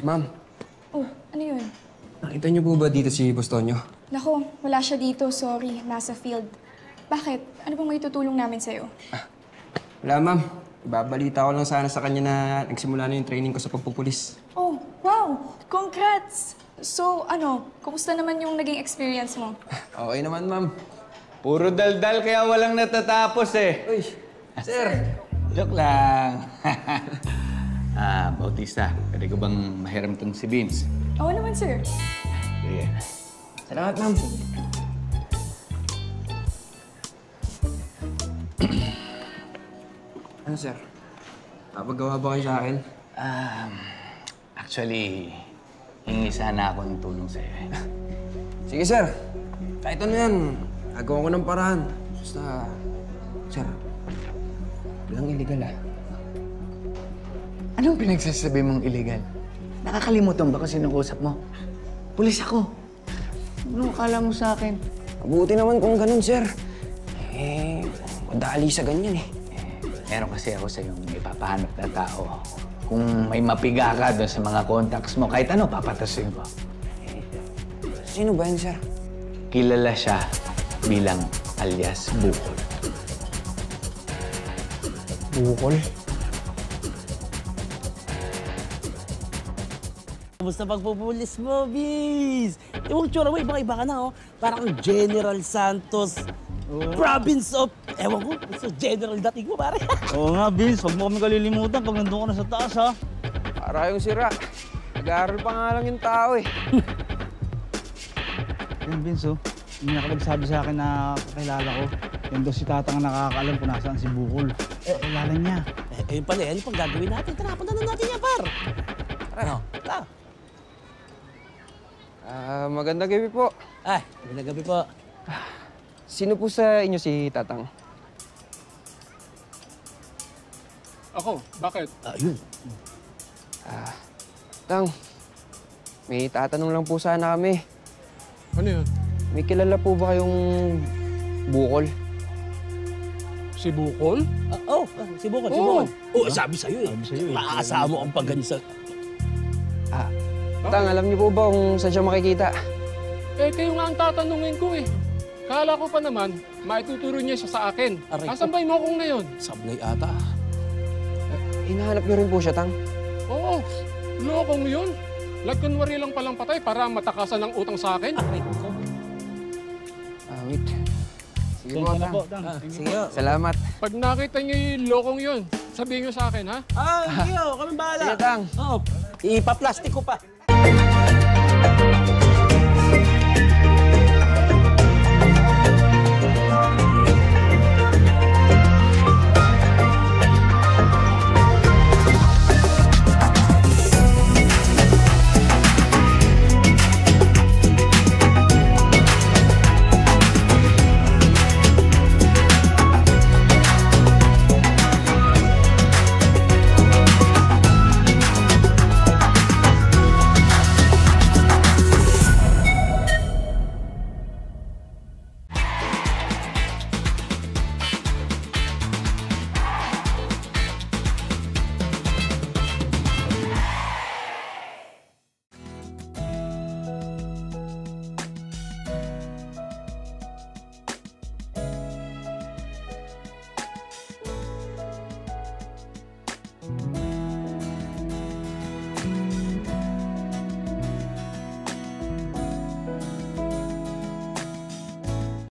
Ma'am. Oh, ano yun? Nakita niyo po ba dito si Bostonio? Naku, wala siya dito. Sorry, nasa field. Bakit? Ano bang may tutulong namin sa'yo? Wala, ma'am. Ibabalita ko lang sana sa kanya na nagsimula na yung training ko sa pagpupulis. Oh, wow! Congrats! So, kumusta naman yung naging experience mo? Okay naman, ma'am. Puro daldal kaya walang natatapos eh. Uy, sir! Joke lang. Bautista, pwede ko bang mahiram tong si Vince? Oo naman, sir. Sige. Salamat, ma'am. Ano, sir? Papagawa ba kayo sa akin? Actually, hingi sana ako ng tulong sa'yo eh. Sige, sir. Kahit ano yan, gagawa ko ng paraan. Basta, sir, walang illegal, ah. Anong pinagsasabi mong illegal? Nakakalimutan ba kung sinong usap mo? Pulis ako. Ano akala mo sa akin? Mabuti naman kung ganun, sir. Madali sa ganyan, eh. Meron kasi ako sa yung ipapahanap na tao. Kung may mapiga ka doon sa mga contacts mo, kahit ano, papatasuin ko. Sino ba yan, sir? Kilala siya bilang alias Bukol. Bukol? Kumusta pagpupulis mo, Bis? Yung tsura mo, ibang-iba ka na, oh. Parang General Santos, province of... Ewan ko, so general dating mo, pare. Oo nga, Vince. Huwag mo kami kalilimutan pag nandun ka na sa taas, ha? Para yung sira. Nag-aaral pa nga lang yung tao, eh. Yan, Vince, oh. Yung nakapagsabi sa akin na kakilala ko. Yan daw si Tatang ang nakakaalam kung nasaan si Bukol. Kakilala niya. Ayun pala, ano pang gagawin natin? Tara, punta na natin yan, par. Tara, tara. Magandang gabi po. Ay, magandang gabi po. Sino po sa inyo si Tatang? Ako? Bakit? Ayun. Tang, may tatanong lang po sana kami. Ano yun? May kilala po ba kayong Bukol? Si Bukol? Si Bukol, si Oo. Bukol. Oo, sabi sa'yo eh. Sabi sa'yo eh. Maaasahan mo ang pagganisa. Tang, alam niyo po ba kung saan siya makikita? Eh, kayo nga ang tatanungin ko eh. Kala ko pa naman, maituturo niya siya sa akin. Aray ko. Asan ba yung mokong na yun? Sablay ata. Hinahanap niyo rin po siya, Tang. Oo, lokong yun. Nagkunwari lang palang patay para matakasan ng utang sa akin. Aray ko. Wait. Sige po, Thank you na Tang. po, Tang. Sige, oh. Salamat. Pag nakita niyo yung lokong yun, sabihin niyo sa akin, ha? Sige, kami bahala. Sige, Tang. Oo, ipaplastic ko pa.